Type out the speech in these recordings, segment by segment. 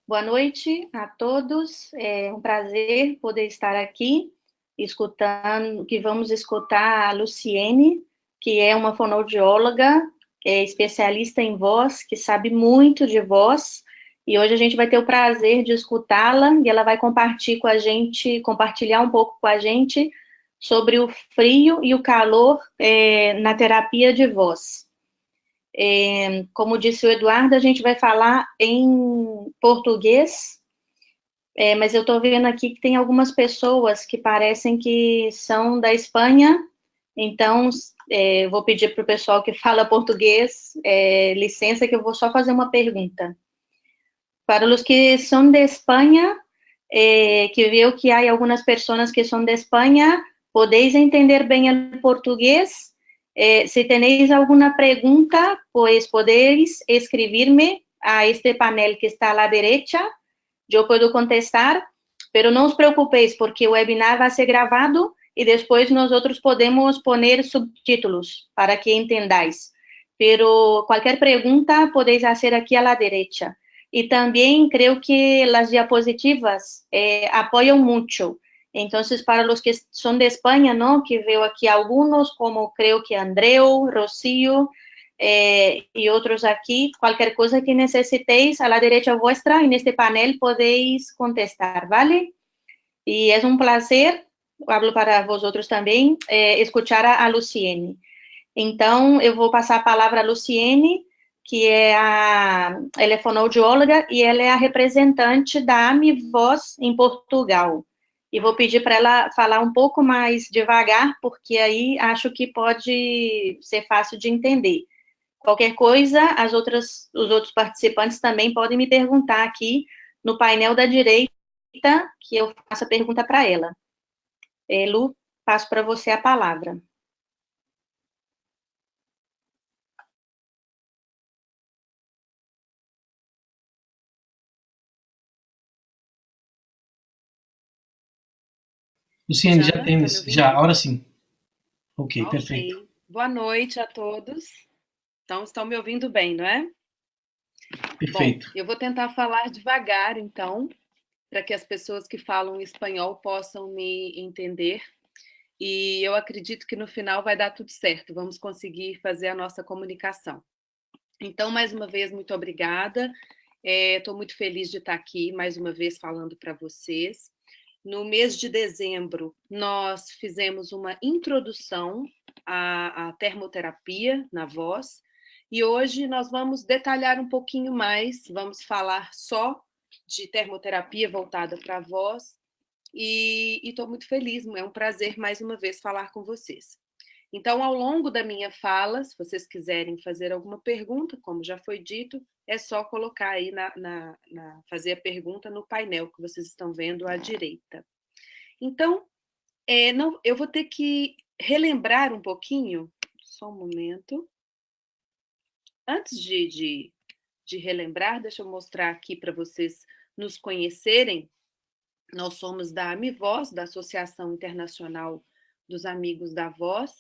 Boa noite a todos. É um prazer poder estar aqui escutando, que vamos escutar a Luciene, que é uma fonoaudióloga, especialista em voz, que sabe muito de voz, e hoje a gente vai ter o prazer de escutá-la e ela vai compartilhar um pouco com a gente sobre o frio e o calor, na terapia de voz. Como disse o Eduardo, a gente vai falar em português, mas eu estou vendo aqui que tem algumas pessoas que parecem que são da Espanha, então vou pedir para o pessoal que fala português, licença, que eu vou só fazer uma pergunta. Para os que são de Espanha, que veo que há algumas pessoas que são de Espanha, podéis entender bem o português. Se tenéis alguma pergunta, pues podéis escribirme a este panel que está a la derecha. Eu posso contestar, pero não os preocupeis, porque o webinar vai ser gravado e depois nós outros podemos poner subtítulos para que entendáis. Pero qualquer pergunta podéis fazer aqui à la derecha. E também creio que as diapositivas apoiam muito. Então, para os que são de Espanha, não, que vejo aqui alguns, como creio que Andreu, Rocío, e outros aqui, qualquer coisa que necessiteis, à la derecha vuestra, neste panel, podeis contestar, ¿vale? E é um prazer, hablo para vosotros também, escuchar a Luciene. Então, eu vou passar a palavra a Luciene, que ela é fonoaudióloga e ela é a representante da Amivoz em Portugal. E vou pedir para ela falar um pouco mais devagar, porque aí acho que pode ser fácil de entender. Qualquer coisa, os outros participantes também podem me perguntar aqui no painel da direita, que eu faço a pergunta para ela. Lu, passo para você a palavra. Luciene, já Já? Tá me tens, ouvindo? já, agora sim. Ok, perfeito. Ok. Boa noite a todos. Então, estão me ouvindo bem, não é? Bom, Perfeito. eu vou tentar falar devagar, então, para que as pessoas que falam espanhol possam me entender. E eu acredito que no final vai dar tudo certo. Vamos conseguir fazer a nossa comunicação. Então, mais uma vez, muito obrigada. Estou muito feliz de estar aqui mais uma vez falando para vocês. No mês de dezembro, nós fizemos uma introdução à termoterapia na voz e hoje nós vamos detalhar um pouquinho mais, vamos falar só de termoterapia voltada para a voz e estou muito feliz, é um prazer mais uma vez falar com vocês. Então, ao longo da minha fala, se vocês quiserem fazer alguma pergunta, como já foi dito, é só colocar aí fazer a pergunta no painel que vocês estão vendo à direita. Então, não, eu vou ter que relembrar um pouquinho, só um momento. Antes de relembrar, deixa eu mostrar aqui para vocês nos conhecerem. Nós somos da Amivoz, da Associação Internacional dos Amigos da Voz.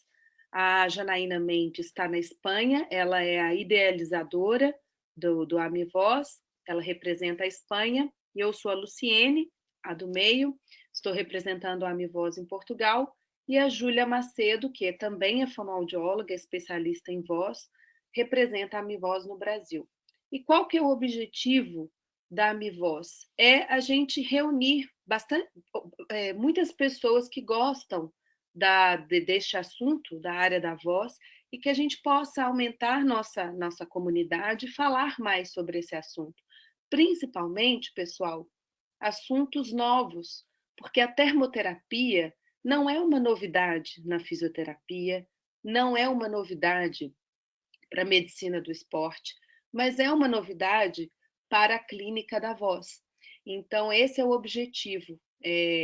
A Janaína Mendes está na Espanha, ela é a idealizadora do Amivoz, ela representa a Espanha, e eu sou a Luciene, a do meio, estou representando a Amivoz em Portugal, e a Júlia Macedo, que também é fonoaudióloga, especialista em voz, representa a Amivoz no Brasil. E qual que é o objetivo da Amivoz? É a gente reunir muitas pessoas que gostam deste assunto, da área da voz, e que a gente possa aumentar nossa comunidade e falar mais sobre esse assunto. Principalmente, pessoal, assuntos novos, porque a termoterapia não é uma novidade na fisioterapia, não é uma novidade para a medicina do esporte, mas é uma novidade para a clínica da voz. Então, esse é o objetivo.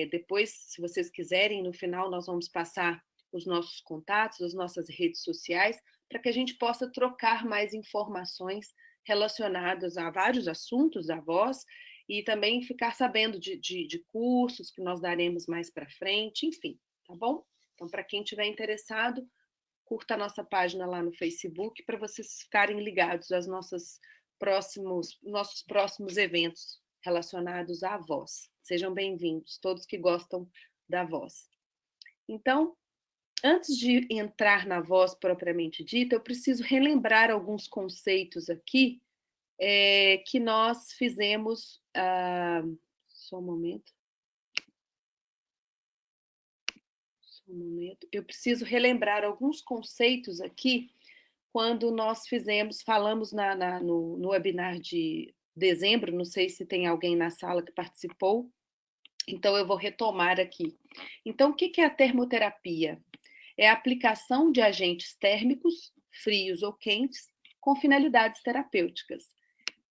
Depois, se vocês quiserem, no final nós vamos passar os nossos contatos, as nossas redes sociais, para que a gente possa trocar mais informações relacionadas a vários assuntos da voz e também ficar sabendo de cursos que nós daremos mais para frente, enfim, tá bom? Então, para quem estiver interessado, curta a nossa página lá no Facebook para vocês ficarem ligados às nossas nossos próximos eventos relacionados à voz. Sejam bem-vindos, todos que gostam da voz. Então, antes de entrar na voz propriamente dita, eu preciso relembrar alguns conceitos aqui que nós fizemos... Só um momento. Eu preciso relembrar alguns conceitos aqui quando nós falamos no webinar de dezembro, não sei se tem alguém na sala que participou, então eu vou retomar aqui. Então, o que é a termoterapia? É a aplicação de agentes térmicos, frios ou quentes, com finalidades terapêuticas.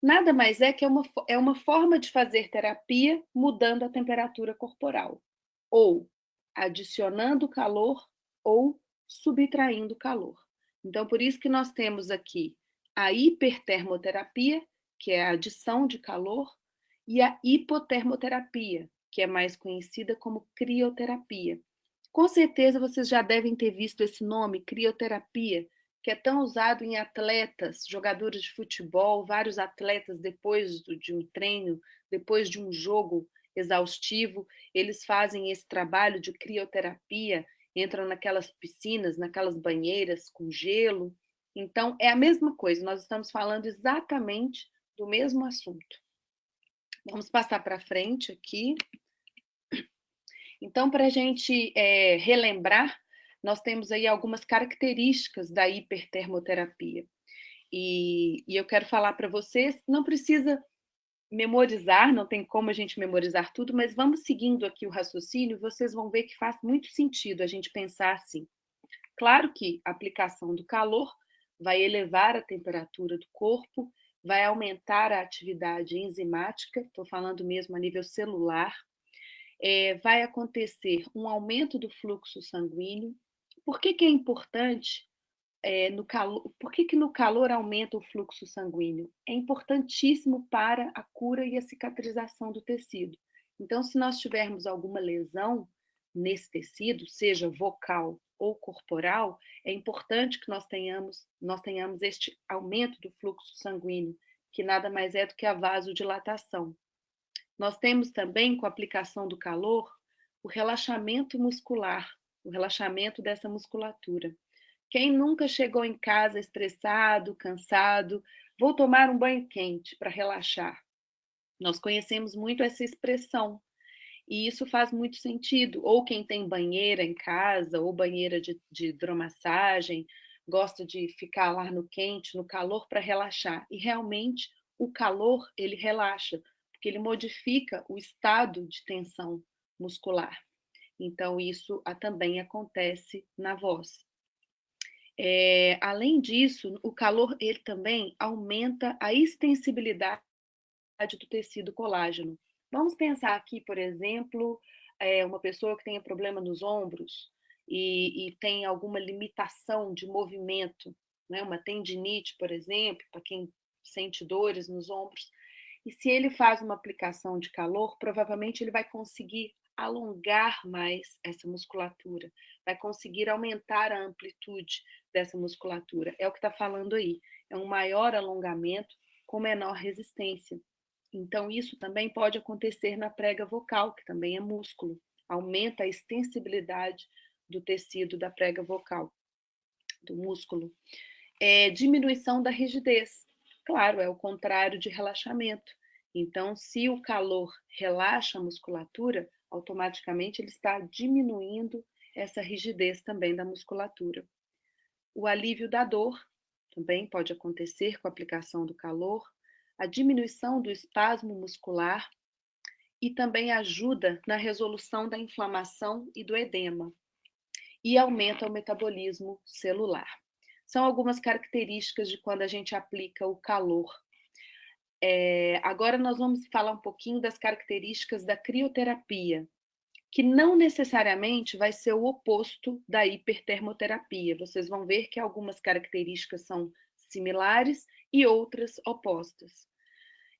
Nada mais é que uma forma de fazer terapia mudando a temperatura corporal, ou adicionando calor ou subtraindo calor. Então, por isso que nós temos aqui a hipertermoterapia, que é a adição de calor, e a hipotermoterapia, que é mais conhecida como crioterapia. Com certeza vocês já devem ter visto esse nome, crioterapia, que é tão usado em atletas, jogadores de futebol, vários atletas depois de um treino, depois de um jogo exaustivo, eles fazem esse trabalho de crioterapia, entram naquelas piscinas, naquelas banheiras com gelo. Então, é a mesma coisa, nós estamos falando exatamente do mesmo assunto. Vamos passar para frente aqui. Então, para a gente relembrar, nós temos aí algumas características da hipertermoterapia. E eu quero falar para vocês, não precisa memorizar, não tem como a gente memorizar tudo, mas vamos seguindo aqui o raciocínio, vocês vão ver que faz muito sentido a gente pensar assim. Claro que a aplicação do calor vai elevar a temperatura do corpo, vai aumentar a atividade enzimática, estou falando mesmo a nível celular, vai acontecer um aumento do fluxo sanguíneo. Por que é importante no calor? Por que no calor aumenta o fluxo sanguíneo? É importantíssimo para a cura e a cicatrização do tecido. Então, se nós tivermos alguma lesão nesse tecido, seja vocal ou corporal, é importante que nós tenhamos este aumento do fluxo sanguíneo, que nada mais é do que a vasodilatação. Nós temos também, com a aplicação do calor, o relaxamento muscular, o relaxamento dessa musculatura. Quem nunca chegou em casa estressado, cansado, vou tomar um banho quente para relaxar? Nós conhecemos muito essa expressão e isso faz muito sentido. Ou quem tem banheira em casa, ou banheira de hidromassagem, gosta de ficar lá no quente, no calor para relaxar. E realmente o calor, ele relaxa, porque ele modifica o estado de tensão muscular. Então, isso também acontece na voz. Além disso, o calor ele também aumenta a extensibilidade do tecido colágeno. Vamos pensar aqui, por exemplo, uma pessoa que tenha problema nos ombros e tem alguma limitação de movimento, né? Uma tendinite, por exemplo, para quem sente dores nos ombros. E se ele faz uma aplicação de calor, provavelmente ele vai conseguir alongar mais essa musculatura, vai conseguir aumentar a amplitude dessa musculatura. É o que está falando aí. É um maior alongamento com menor resistência. Então, isso também pode acontecer na prega vocal, que também é músculo. Aumenta a extensibilidade do tecido da prega vocal, do músculo. Diminuição da rigidez. Claro, é o contrário de relaxamento. Então, se o calor relaxa a musculatura, automaticamente ele está diminuindo essa rigidez também da musculatura. O alívio da dor também pode acontecer com a aplicação do calor, a diminuição do espasmo muscular e também ajuda na resolução da inflamação e do edema e aumenta o metabolismo celular. São algumas características de quando a gente aplica o calor. Agora nós vamos falar um pouquinho das características da crioterapia, que não necessariamente vai ser o oposto da hipertermoterapia. Vocês vão ver que algumas características são similares e outras opostas.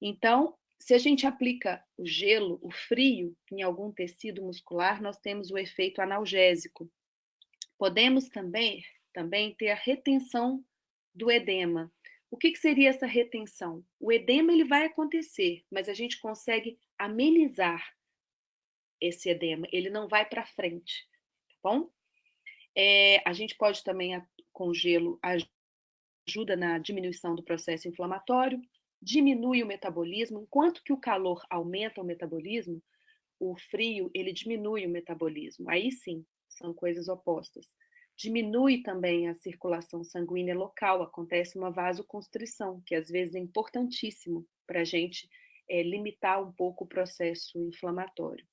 Então, se a gente aplica o gelo, o frio, em algum tecido muscular, nós temos o efeito analgésico. Podemos também ter a retenção do edema. O que seria essa retenção? O edema ele vai acontecer, mas a gente consegue amenizar esse edema, ele não vai para frente, tá bom? A gente pode também, com gelo, ajuda na diminuição do processo inflamatório, diminui o metabolismo, enquanto que o calor aumenta o metabolismo, o frio ele diminui o metabolismo. Aí sim, são coisas opostas. Diminui também a circulação sanguínea local, acontece uma vasoconstrição, que às vezes é importantíssimo para a gente limitar um pouco o processo inflamatório.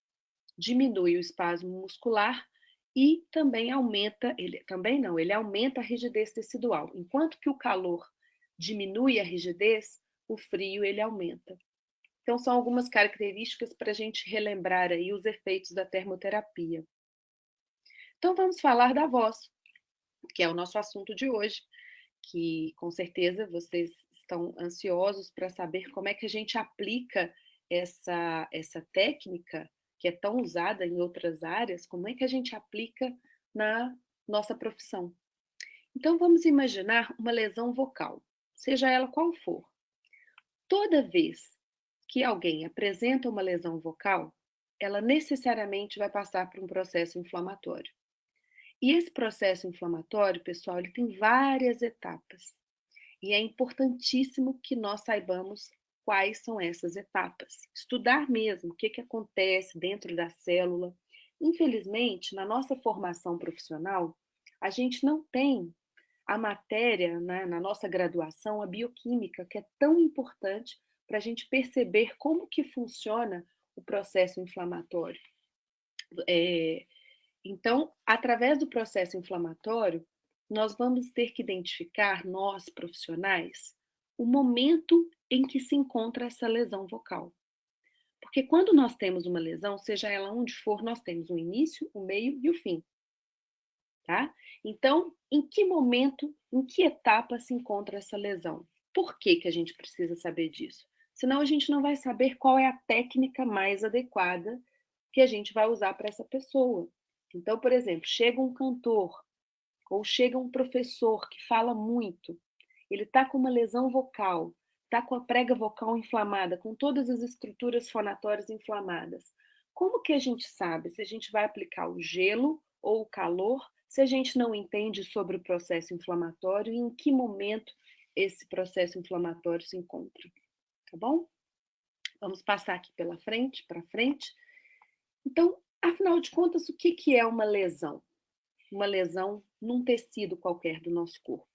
Diminui o espasmo muscular e também aumenta, ele aumenta a rigidez tecidual. Enquanto que o calor diminui a rigidez, o frio ele aumenta. Então, são algumas características para a gente relembrar aí os efeitos da termoterapia. Então, vamos falar da voz, que é o nosso assunto de hoje, que com certeza vocês estão ansiosos para saber como é que a gente aplica essa técnica que é tão usada em outras áreas, como é que a gente aplica na nossa profissão. Então, vamos imaginar uma lesão vocal, seja ela qual for. Toda vez que alguém apresenta uma lesão vocal, ela necessariamente vai passar por um processo inflamatório. E esse processo inflamatório, pessoal, ele tem várias etapas. E é importantíssimo que nós saibamos quais são essas etapas. Estudar mesmo o que acontece dentro da célula. Infelizmente, na nossa formação profissional, a gente não tem a matéria, né, na nossa graduação, a bioquímica, que é tão importante para a gente perceber como que funciona o processo inflamatório. Então, através do processo inflamatório, nós vamos ter que identificar, nós profissionais, o momento em que se encontra essa lesão vocal. Porque quando nós temos uma lesão, seja ela onde for, nós temos o início, o meio e o fim. Tá? Então, em que momento, em que etapa se encontra essa lesão? Por que a gente precisa saber disso? Senão a gente não vai saber qual é a técnica mais adequada que a gente vai usar para essa pessoa. Então, por exemplo, chega um cantor ou chega um professor que fala muito, ele está com uma lesão vocal, está com a prega vocal inflamada, com todas as estruturas fonatórias inflamadas. Como que a gente sabe se a gente vai aplicar o gelo ou o calor, se a gente não entende sobre o processo inflamatório e em que momento esse processo inflamatório se encontra? Tá bom? Vamos passar aqui para frente. Então, afinal de contas, o que é uma lesão? Uma lesão num tecido qualquer do nosso corpo.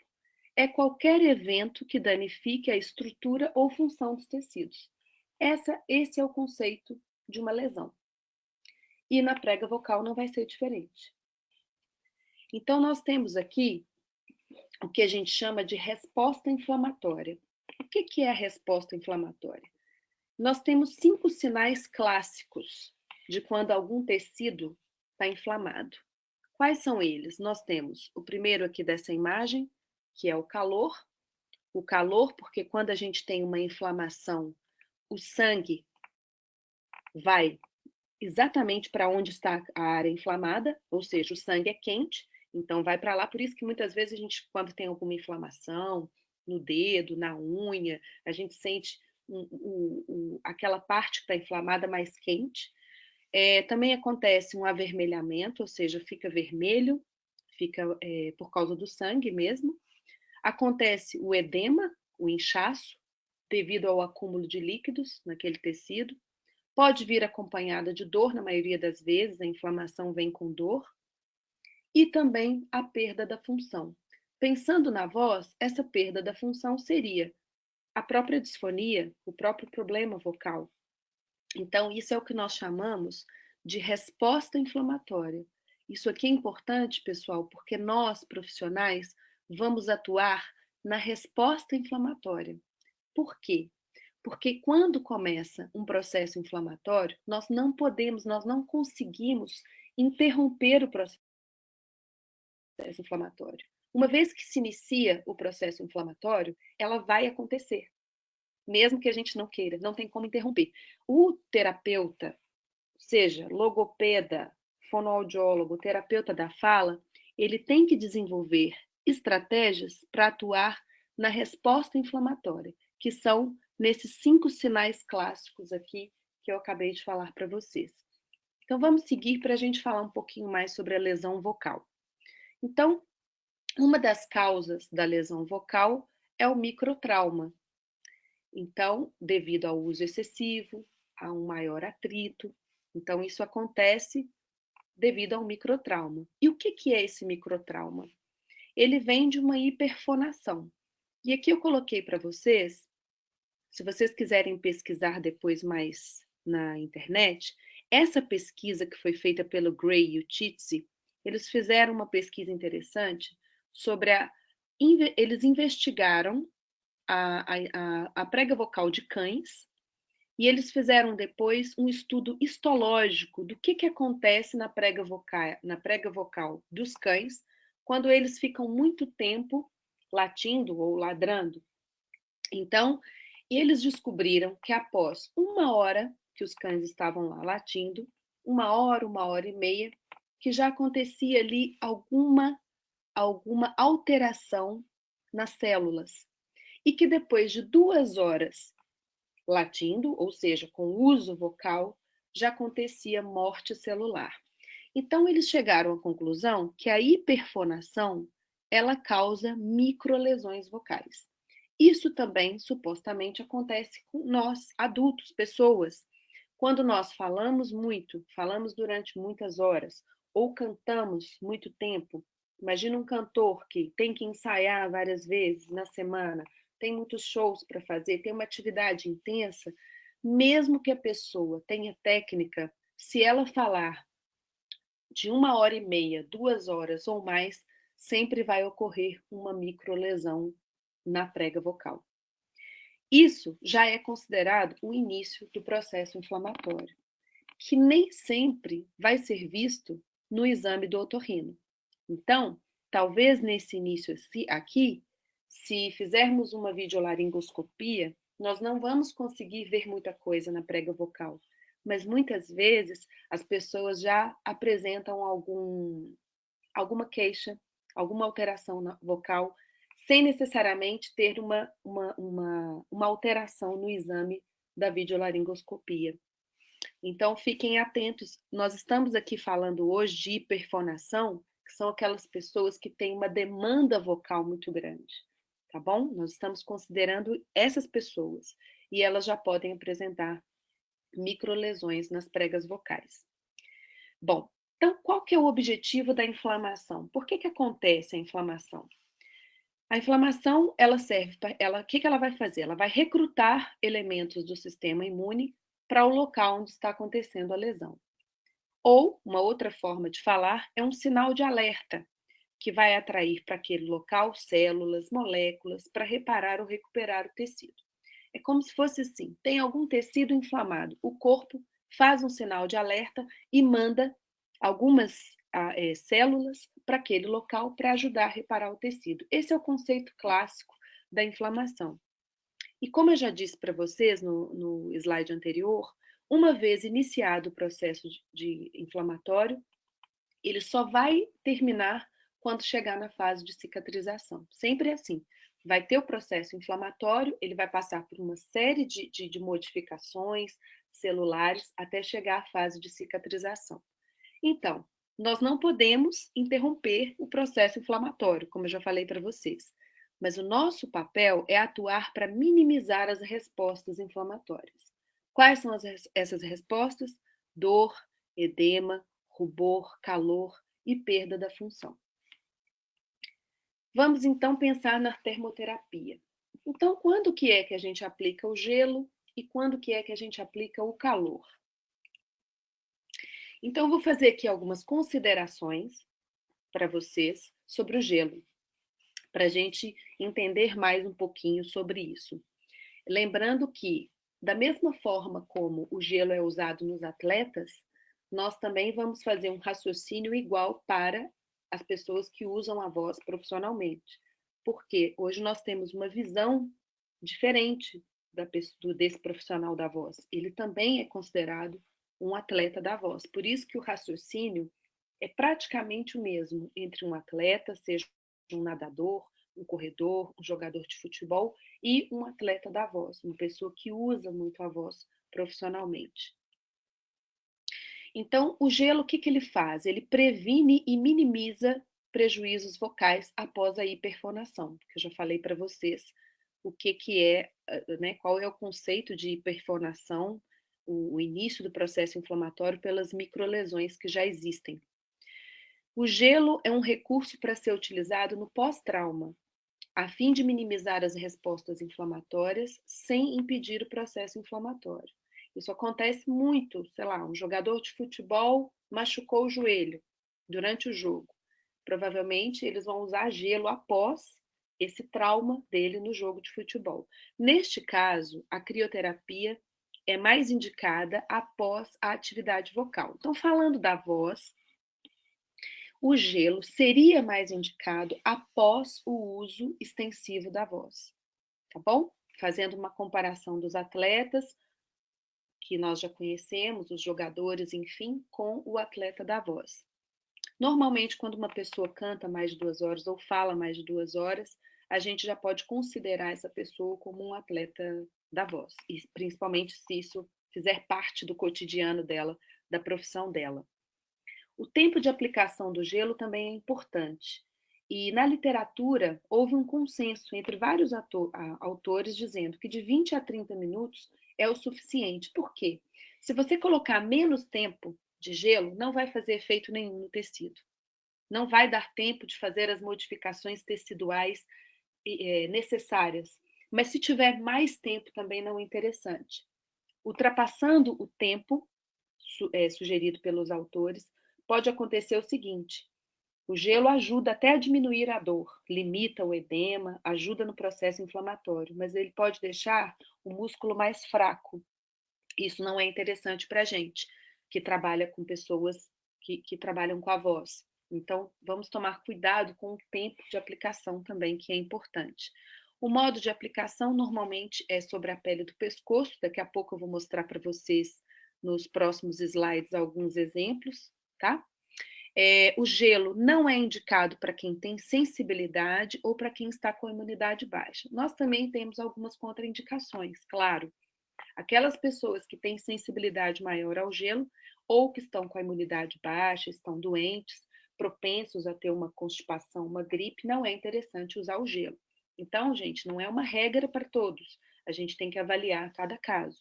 É qualquer evento que danifique a estrutura ou função dos tecidos. Esse é o conceito de uma lesão. E na prega vocal não vai ser diferente. Então, nós temos aqui o que a gente chama de resposta inflamatória. O que é a resposta inflamatória? Nós temos 5 sinais clássicos de quando algum tecido está inflamado. Quais são eles? Nós temos o primeiro aqui dessa imagem, que é o calor. O calor, porque quando a gente tem uma inflamação, o sangue vai exatamente para onde está a área inflamada, ou seja, o sangue é quente, então vai para lá. Por isso que muitas vezes a gente, quando tem alguma inflamação no dedo, na unha, a gente sente aquela parte que está inflamada mais quente. Também acontece um avermelhamento, ou seja, fica vermelho, fica por causa do sangue mesmo. Acontece o edema, o inchaço, devido ao acúmulo de líquidos naquele tecido. Pode vir acompanhada de dor, na maioria das vezes, a inflamação vem com dor. E também a perda da função. Pensando na voz, essa perda da função seria a própria disfonia, o próprio problema vocal. Então, isso é o que nós chamamos de resposta inflamatória. Isso aqui é importante, pessoal, porque nós, profissionais, vamos atuar na resposta inflamatória. Por quê? Porque quando começa um processo inflamatório, nós não conseguimos interromper o processo inflamatório. Uma vez que se inicia o processo inflamatório, ela vai acontecer, mesmo que a gente não queira, não tem como interromper. O terapeuta, seja logopeda, fonoaudiólogo, terapeuta da fala, ele tem que desenvolver estratégias para atuar na resposta inflamatória, que são nesses 5 sinais clássicos aqui que eu acabei de falar para vocês. Então, vamos seguir para a gente falar um pouquinho mais sobre a lesão vocal. Então, uma das causas da lesão vocal é o microtrauma. Então, devido ao uso excessivo, a um maior atrito. Então, isso acontece devido ao microtrauma. E o que é esse microtrauma? Ele vem de uma hiperfonação. E aqui eu coloquei para vocês, se vocês quiserem pesquisar depois mais na internet, essa pesquisa que foi feita pelo Gray e o Titze, eles fizeram uma pesquisa interessante sobre eles investigaram a prega vocal de cães e eles fizeram depois um estudo histológico do que acontece na prega vocal dos cães quando eles ficam muito tempo latindo ou ladrando. Então, eles descobriram que após 1 hora que os cães estavam lá latindo, 1 hora e meia, que já acontecia ali alguma alteração nas células. E que depois de 2 horas latindo, ou seja, com uso vocal, já acontecia morte celular. Então, eles chegaram à conclusão que a hiperfonação, ela causa microlesões vocais. Isso também, supostamente, acontece com nós, adultos, pessoas. Quando nós falamos muito, falamos durante muitas horas, ou cantamos muito tempo. Imagina um cantor que tem que ensaiar várias vezes na semana, tem muitos shows para fazer, tem uma atividade intensa, mesmo que a pessoa tenha técnica, se ela falar de 1 hora e meia, 2 horas ou mais, sempre vai ocorrer uma microlesão na prega vocal. Isso já é considerado o início do processo inflamatório, que nem sempre vai ser visto no exame do otorrino. Então, talvez nesse início aqui, se fizermos uma videolaringoscopia, nós não vamos conseguir ver muita coisa na prega vocal, mas muitas vezes as pessoas já apresentam alguma queixa, alguma alteração vocal, sem necessariamente ter uma alteração no exame da videolaringoscopia. Então, fiquem atentos. Nós estamos aqui falando hoje de hiperfonação, que são aquelas pessoas que têm uma demanda vocal muito grande, tá bom? Nós estamos considerando essas pessoas e elas já podem apresentar microlesões nas pregas vocais. Bom, então qual que é o objetivo da inflamação? Por que acontece a inflamação? A inflamação, ela serve para, o que ela vai fazer? Ela vai recrutar elementos do sistema imune para o local onde está acontecendo a lesão. Ou, uma outra forma de falar, é um sinal de alerta, que vai atrair para aquele local células, moléculas, para reparar ou recuperar o tecido. É como se fosse assim, tem algum tecido inflamado, o corpo faz um sinal de alerta e manda algumas células para aquele local para ajudar a reparar o tecido. Esse é o conceito clássico da inflamação. E como eu já disse para vocês no slide anterior, uma vez iniciado o processo de inflamatório, ele só vai terminar quando chegar na fase de cicatrização. Sempre assim. Vai ter o processo inflamatório, ele vai passar por uma série de modificações celulares até chegar à fase de cicatrização. Então, nós não podemos interromper o processo inflamatório, como eu já falei para vocês. Mas o nosso papel é atuar para minimizar as respostas inflamatórias. Quais são essas respostas? Dor, edema, rubor, calor e perda da função. Vamos então pensar na termoterapia. Então, quando que é que a gente aplica o gelo e quando que é que a gente aplica o calor? Então, eu vou fazer aqui algumas considerações para vocês sobre o gelo, para a gente entender mais um pouquinho sobre isso. Lembrando que, da mesma forma como o gelo é usado nos atletas, nós também vamos fazer um raciocínio igual para as pessoas que usam a voz profissionalmente. Porque hoje nós temos uma visão diferente desse profissional da voz. Ele também é considerado um atleta da voz. Por isso que o raciocínio é praticamente o mesmo entre um atleta, seja um nadador, um corredor, um jogador de futebol e um atleta da voz, uma pessoa que usa muito a voz profissionalmente. Então, o gelo, o que ele faz? Ele previne e minimiza prejuízos vocais após a hiperfonação, que eu já falei para vocês o que é, né, qual é o conceito de hiperfonação, o início do processo inflamatório pelas microlesões que já existem. O gelo é um recurso para ser utilizado no pós-trauma, a fim de minimizar as respostas inflamatórias sem impedir o processo inflamatório. Isso acontece muito, sei lá, um jogador de futebol machucou o joelho durante o jogo. Provavelmente eles vão usar gelo após esse trauma dele no jogo de futebol. Neste caso, a crioterapia é mais indicada após a atividade vocal. Então, falando da voz, o gelo seria mais indicado após o uso extensivo da voz, tá bom? Fazendo uma comparação dos atletas, que nós já conhecemos, os jogadores, enfim, com o atleta da voz. Normalmente, quando uma pessoa canta mais de 2 horas ou fala mais de 2 horas, a gente já pode considerar essa pessoa como um atleta da voz, e principalmente se isso fizer parte do cotidiano dela, da profissão dela. O tempo de aplicação do gelo também é importante. E na literatura, houve um consenso entre vários autores dizendo que de 20 a 30 minutos é o suficiente. Por quê? Se você colocar menos tempo de gelo, não vai fazer efeito nenhum no tecido. Não vai dar tempo de fazer as modificações teciduais necessárias. Mas se tiver mais tempo, também não é interessante. Ultrapassando o tempo sugerido pelos autores, pode acontecer o seguinte: o gelo ajuda até a diminuir a dor, limita o edema, ajuda no processo inflamatório, mas ele pode deixar o músculo mais fraco. Isso não é interessante para a gente, que trabalha com pessoas que trabalham com a voz. Então, vamos tomar cuidado com o tempo de aplicação também, que é importante. O modo de aplicação normalmente é sobre a pele do pescoço. Daqui a pouco eu vou mostrar para vocês nos próximos slides alguns exemplos, tá? O gelo não é indicado para quem tem sensibilidade ou para quem está com a imunidade baixa. Nós também temos algumas contraindicações, claro. Aquelas pessoas que têm sensibilidade maior ao gelo ou que estão com a imunidade baixa, estão doentes, propensos a ter uma constipação, uma gripe, não é interessante usar o gelo. Então, gente, não é uma regra para todos. A gente tem que avaliar cada caso.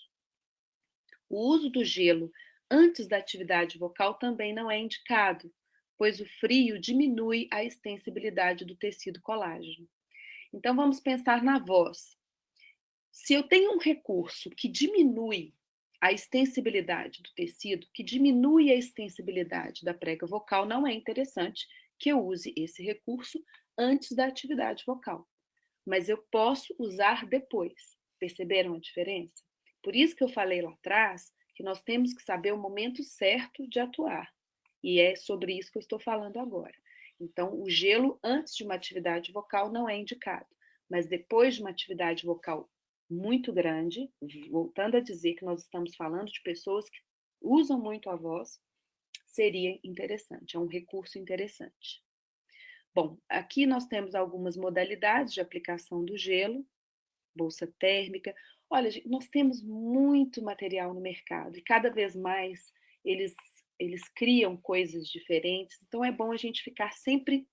O uso do gelo antes da atividade vocal também não é indicado, pois o frio diminui a extensibilidade do tecido colágeno. Então, vamos pensar na voz. Se eu tenho um recurso que diminui a extensibilidade do tecido, que diminui a extensibilidade da prega vocal, não é interessante que eu use esse recurso antes da atividade vocal. Mas eu posso usar depois. Perceberam a diferença? Por isso que eu falei lá atrás que nós temos que saber o momento certo de atuar. E é sobre isso que eu estou falando agora. Então, o gelo antes de uma atividade vocal não é indicado, mas depois de uma atividade vocal muito grande, voltando a dizer que nós estamos falando de pessoas que usam muito a voz, seria interessante, é um recurso interessante. Bom, aqui nós temos algumas modalidades de aplicação do gelo, bolsa térmica. Olha, nós temos muito material no mercado e cada vez mais eles criam coisas diferentes, então é bom a gente ficar sempre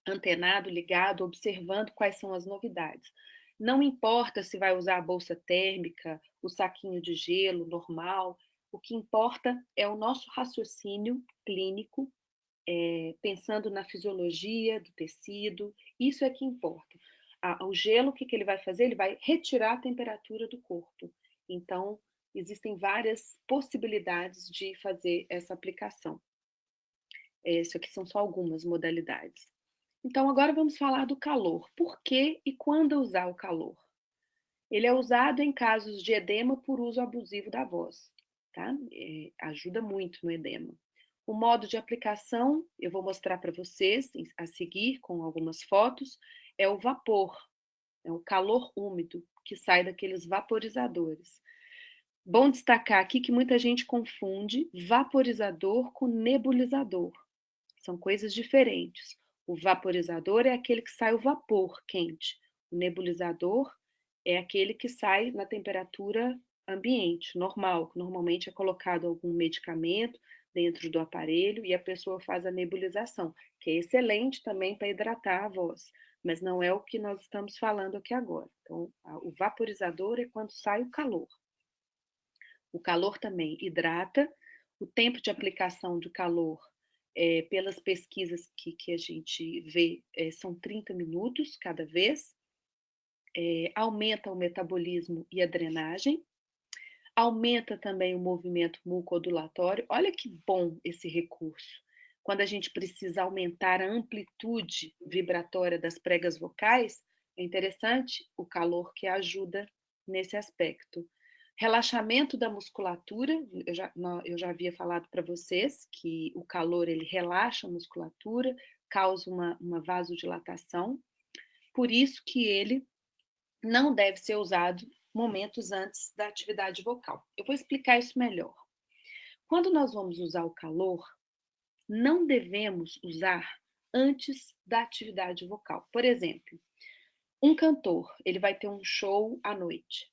antenado, ligado, observando quais são as novidades. Não importa se vai usar a bolsa térmica, o saquinho de gelo normal, o que importa é o nosso raciocínio clínico, pensando na fisiologia do tecido, isso é que importa. O gelo, o que ele vai fazer? Ele vai retirar a temperatura do corpo. Então, existem várias possibilidades de fazer essa aplicação. Isso aqui são só algumas modalidades. Então, agora vamos falar do calor. Por que e quando usar o calor? Ele é usado em casos de edema por uso abusivo da voz, tá? Ajuda muito no edema. O modo de aplicação, eu vou mostrar para vocês a seguir com algumas fotos, é o vapor, é o calor úmido que sai daqueles vaporizadores. Bom destacar aqui que muita gente confunde vaporizador com nebulizador. São coisas diferentes. O vaporizador é aquele que sai o vapor quente. O nebulizador é aquele que sai na temperatura ambiente, normal, que normalmente é colocado algum medicamento dentro do aparelho e a pessoa faz a nebulização, que é excelente também para hidratar a voz, mas não é o que nós estamos falando aqui agora. Então, o vaporizador é quando sai o calor. O calor também hidrata, o tempo de aplicação do calor, pelas pesquisas que a gente vê, são 30 minutos cada vez, aumenta o metabolismo e a drenagem, aumenta também o movimento mucoodulatório. Olha que bom esse recurso. Quando a gente precisa aumentar a amplitude vibratória das pregas vocais, é interessante o calor que ajuda nesse aspecto. Relaxamento da musculatura, eu já havia falado para vocês que o calor ele relaxa a musculatura, causa uma vasodilatação, por isso que ele não deve ser usado momentos antes da atividade vocal. Eu vou explicar isso melhor. Quando nós vamos usar o calor, não devemos usar antes da atividade vocal. Por exemplo, um cantor, ele vai ter um show à noite.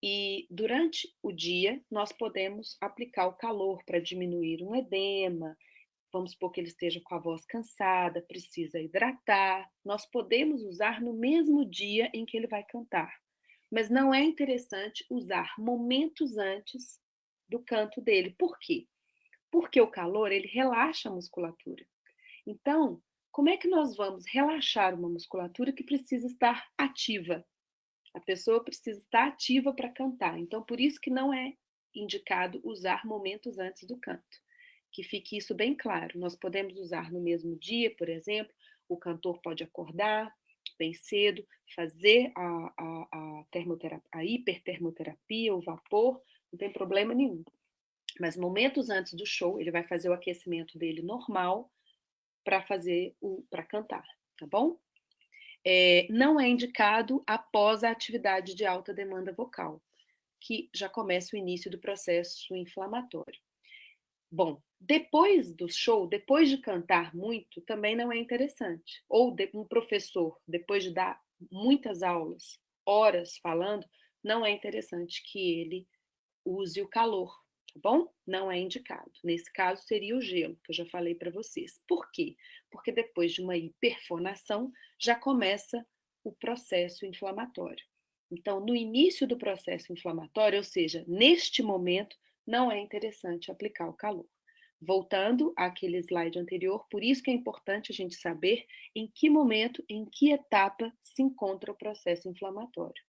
E durante o dia, nós podemos aplicar o calor para diminuir um edema. Vamos supor que ele esteja com a voz cansada, precisa hidratar. Nós podemos usar no mesmo dia em que ele vai cantar. Mas não é interessante usar momentos antes do canto dele. Por quê? Porque o calor, ele relaxa a musculatura. Então, como é que nós vamos relaxar uma musculatura que precisa estar ativa? A pessoa precisa estar ativa para cantar. Então, por isso que não é indicado usar momentos antes do canto. Que fique isso bem claro. Nós podemos usar no mesmo dia, por exemplo, o cantor pode acordar bem cedo, fazer a hipertermoterapia, o vapor, não tem problema nenhum. Mas momentos antes do show, ele vai fazer o aquecimento dele normal para cantar, tá bom? Não é indicado após a atividade de alta demanda vocal, que já começa o início do processo inflamatório. Bom, depois do show, depois de cantar muito, também não é interessante. Ou um professor, depois de dar muitas aulas, horas falando, não é interessante que ele use o calor, tá bom? Não é indicado. Nesse caso, seria o gelo, que eu já falei para vocês. Por quê? Porque depois de uma hiperfonação, já começa o processo inflamatório. Então, no início do processo inflamatório, ou seja, neste momento, não é interessante aplicar o calor. Voltando àquele slide anterior, por isso que é importante a gente saber em que momento, em que etapa se encontra o processo inflamatório.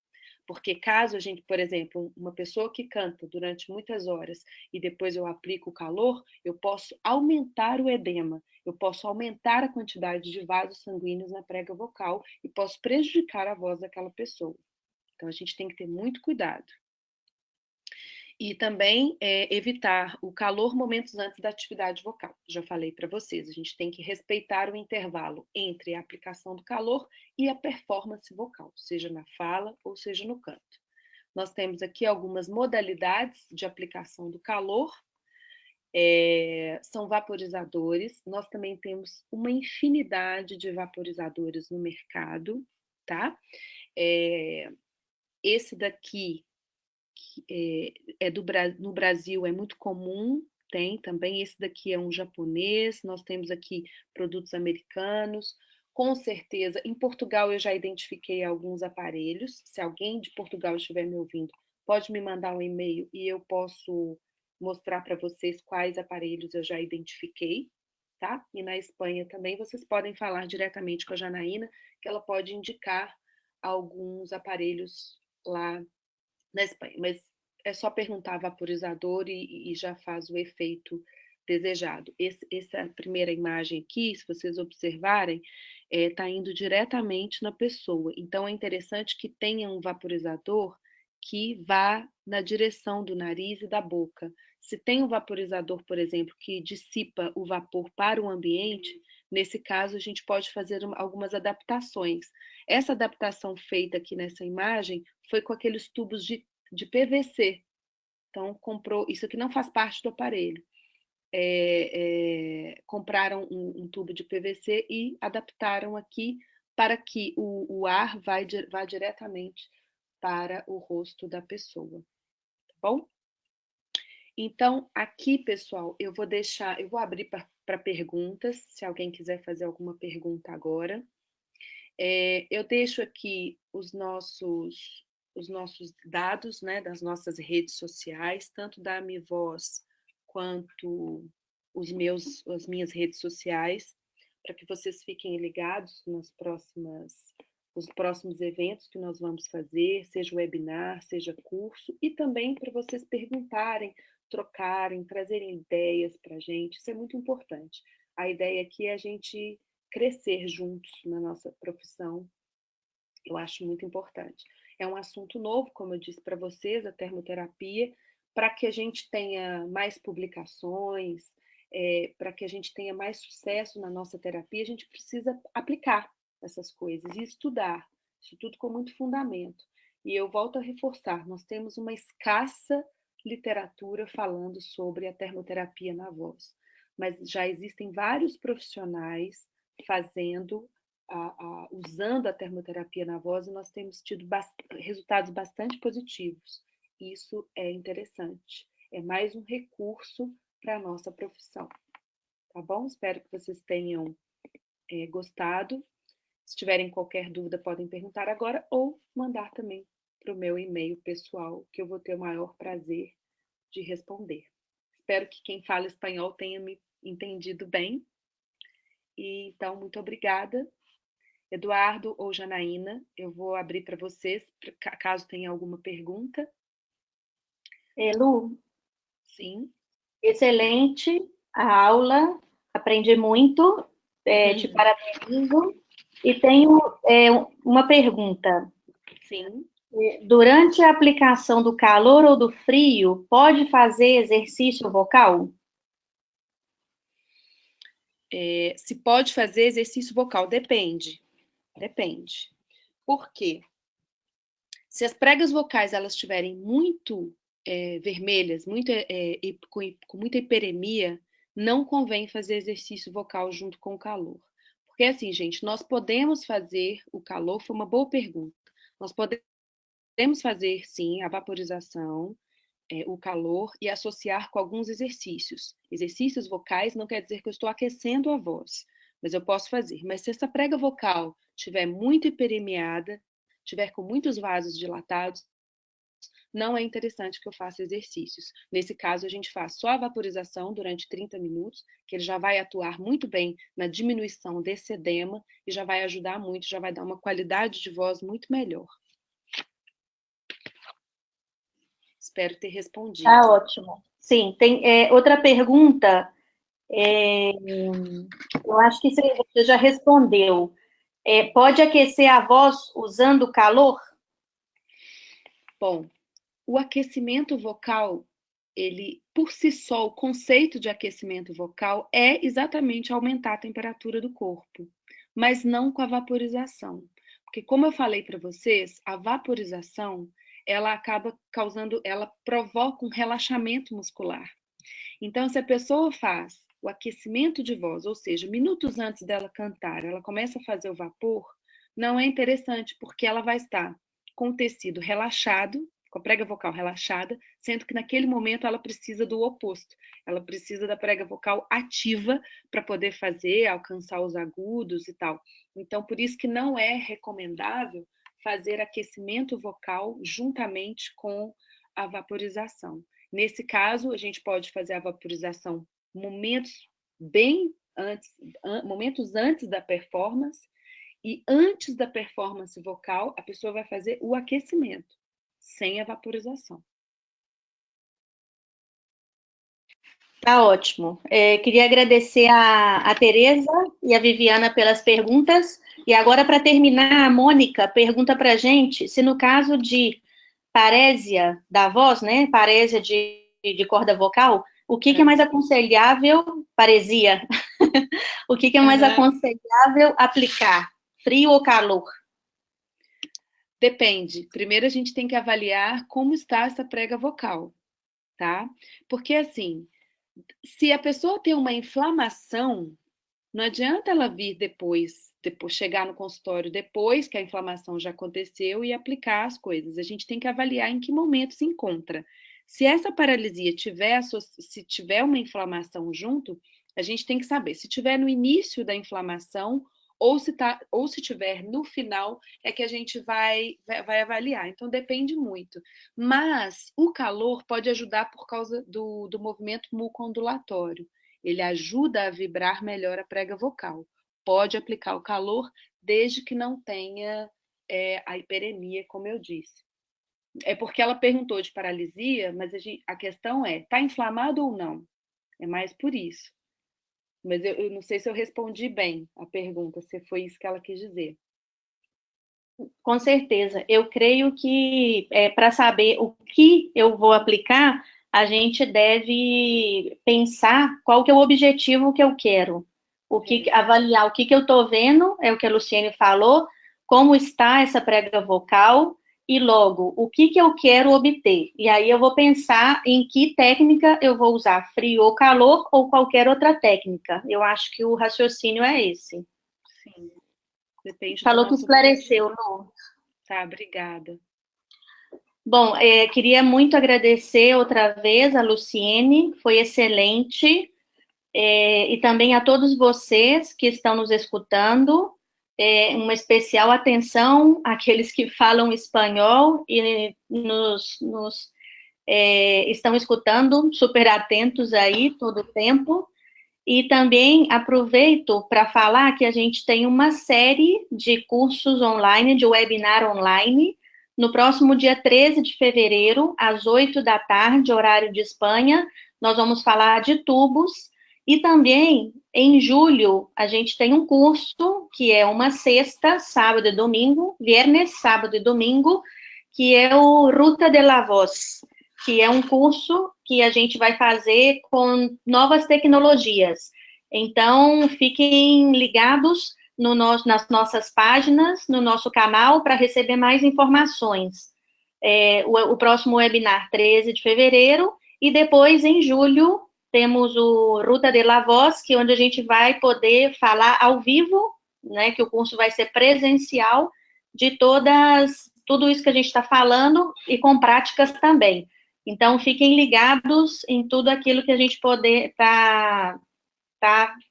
Porque caso a gente, por exemplo, uma pessoa que canta durante muitas horas e depois eu aplico o calor, eu posso aumentar o edema, eu posso aumentar a quantidade de vasos sanguíneos na prega vocal e posso prejudicar a voz daquela pessoa. Então a gente tem que ter muito cuidado. E também evitar o calor momentos antes da atividade vocal. Já falei para vocês, a gente tem que respeitar o intervalo entre a aplicação do calor e a performance vocal, seja na fala ou seja no canto. Nós temos aqui algumas modalidades de aplicação do calor. São vaporizadores. Nós também temos uma infinidade de vaporizadores no mercado, tá? Esse daqui no Brasil é muito comum, tem também. Esse daqui é um japonês, nós temos aqui produtos americanos. Com certeza, em Portugal eu já identifiquei alguns aparelhos. Se alguém de Portugal estiver me ouvindo, pode me mandar um e-mail e eu posso mostrar para vocês quais aparelhos eu já identifiquei, tá? E na Espanha também vocês podem falar diretamente com a Janaína, que ela pode indicar alguns aparelhos lá na Espanha, mas é só perguntar vaporizador e já faz o efeito desejado. Essa primeira imagem aqui, se vocês observarem, está indo diretamente na pessoa. Então, é interessante que tenha um vaporizador que vá na direção do nariz e da boca. Se tem um vaporizador, por exemplo, que dissipa o vapor para o ambiente, nesse caso a gente pode fazer algumas adaptações. Essa adaptação feita aqui nessa imagem foi com aqueles tubos de PVC. Então, comprou. Isso aqui não faz parte do aparelho. compraram um tubo de PVC e adaptaram aqui para que o ar vá diretamente para o rosto da pessoa, tá bom? Então, aqui, pessoal, eu vou abrir para perguntas, se alguém quiser fazer alguma pergunta agora. Eu deixo aqui os nossos dados, né, das nossas redes sociais, tanto da Amivoz quanto as minhas redes sociais, para que vocês fiquem ligados nos próximos eventos que nós vamos fazer, seja webinar, seja curso, e também para vocês perguntarem, trocarem, trazerem ideias para a gente, isso é muito importante. A ideia aqui é a gente crescer juntos na nossa profissão, eu acho muito importante. É um assunto novo, como eu disse para vocês, a termoterapia, para que a gente tenha mais publicações, para que a gente tenha mais sucesso na nossa terapia, a gente precisa aplicar essas coisas e estudar, isso tudo com muito fundamento. E eu volto a reforçar, nós temos uma escassa literatura falando sobre a termoterapia na voz, mas já existem vários profissionais fazendo, usando a termoterapia na voz, e nós temos tido resultados bastante positivos. Isso é interessante. É mais um recurso para a nossa profissão. Tá bom? Espero que vocês tenham gostado. Se tiverem qualquer dúvida, podem perguntar agora ou mandar também para o meu e-mail pessoal, que eu vou ter o maior prazer de responder. Espero que quem fala espanhol tenha me entendido bem. E, então, muito obrigada. Eduardo ou Janaína, eu vou abrir para vocês, caso tenha alguma pergunta. Lu, Sim. excelente a aula, aprendi muito, te parabenizo. E tenho uma pergunta. Sim. Durante a aplicação do calor ou do frio, pode fazer exercício vocal? Se pode fazer exercício vocal, depende. Depende. Por quê? Se as pregas vocais elas estiverem muito vermelhas, com muita hiperemia, não convém fazer exercício vocal junto com o calor. Porque assim, gente, nós podemos fazer o calor, foi uma boa pergunta. Nós podemos fazer, sim, a vaporização, o calor e associar com alguns exercícios. Exercícios vocais não quer dizer que eu estou aquecendo a voz, mas eu posso fazer. Mas se essa prega vocal estiver muito hiperemiada, estiver com muitos vasos dilatados, não é interessante que eu faça exercícios. Nesse caso, a gente faz só a vaporização durante 30 minutos, que ele já vai atuar muito bem na diminuição desse edema e já vai ajudar muito, já vai dar uma qualidade de voz muito melhor. Espero ter respondido. Tá ótimo. Sim, tem outra pergunta. Eu acho que você já respondeu. Pode aquecer a voz usando calor? Bom, o aquecimento vocal, ele, por si só, o conceito de aquecimento vocal é exatamente aumentar a temperatura do corpo, mas não com a vaporização. Porque, como eu falei para vocês, a vaporização, ela acaba causando, ela provoca um relaxamento muscular. Então, se a pessoa faz o aquecimento de voz, ou seja, minutos antes dela cantar, ela começa a fazer o vapor, não é interessante, porque ela vai estar com o tecido relaxado, com a prega vocal relaxada, sendo que naquele momento ela precisa do oposto. Ela precisa da prega vocal ativa para poder fazer, alcançar os agudos e tal. Então, por isso que não é recomendável fazer aquecimento vocal juntamente com a vaporização. Nesse caso, a gente pode fazer a vaporização momentos antes da performance, e antes da performance vocal, a pessoa vai fazer o aquecimento, sem a vaporização. Tá ótimo. Queria agradecer a Tereza e a Viviana pelas perguntas. E agora, para terminar, a Mônica pergunta para a gente se no caso de parésia da voz, né, parésia de corda vocal, o que é mais aconselhável, paresia, o que é mais aconselhável aplicar, frio ou calor? Depende. Primeiro a gente tem que avaliar como está essa prega vocal, tá? Porque assim, Se a pessoa tem uma inflamação, não adianta ela vir depois chegar no consultório depois que a inflamação já aconteceu e aplicar as coisas. A gente tem que avaliar em que momento se encontra. Se essa paralisia se tiver uma inflamação junto, a gente tem que saber se tiver no início da inflamação ou se tiver no final, é que a gente vai avaliar. Então depende muito. Mas o calor pode ajudar por causa do movimento mucoondulatório. Ele ajuda a vibrar melhor a prega vocal. Pode aplicar o calor desde que não tenha a hiperemia, como eu disse. É porque ela perguntou de paralisia, mas a questão é, está inflamado ou não? É mais por isso. Mas eu não sei se eu respondi bem a pergunta, se foi isso que ela quis dizer. Com certeza. Eu creio que para saber o que eu vou aplicar, a gente deve pensar qual que é o objetivo que eu quero. Avaliar o que eu estou vendo, é o que a Luciene falou, como está essa prega vocal, e logo, o que eu quero obter. E aí eu vou pensar em que técnica eu vou usar, frio ou calor, ou qualquer outra técnica. Eu acho que o raciocínio é esse. Sim. Depende Falou que esclareceu, Lu. Tá, obrigada. Bom, queria muito agradecer outra vez a Luciene, foi excelente, e também a todos vocês que estão nos escutando, uma especial atenção àqueles que falam espanhol e estão escutando, super atentos aí todo o tempo. E também aproveito para falar que a gente tem uma série de cursos online, de webinar online, no próximo dia 13 de fevereiro, às 8 da tarde, horário de Espanha, nós vamos falar de tubos. E também, em julho, a gente tem um curso, que é uma sexta, sábado e domingo, viernes, sábado e domingo, que é o Ruta de la Voz, que é um curso que a gente vai fazer com novas tecnologias. Então, fiquem ligados nas nossas páginas, no nosso canal, para receber mais informações. O próximo webinar, 13 de fevereiro, e depois, em julho, temos o Ruta de la Voz, que é onde a gente vai poder falar ao vivo, né, que o curso vai ser presencial, de tudo isso que a gente está falando, e com práticas também. Então, fiquem ligados em tudo aquilo que a gente poder tá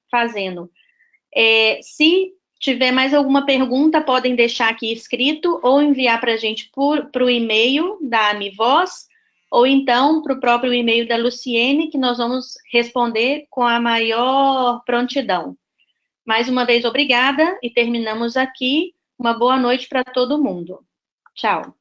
fazendo. Se tiver mais alguma pergunta, podem deixar aqui escrito ou enviar para a gente para o e-mail da Amivoz, ou então para o próprio e-mail da Luciene, que nós vamos responder com a maior prontidão. Mais uma vez, obrigada, e terminamos aqui. Uma boa noite para todo mundo. Tchau.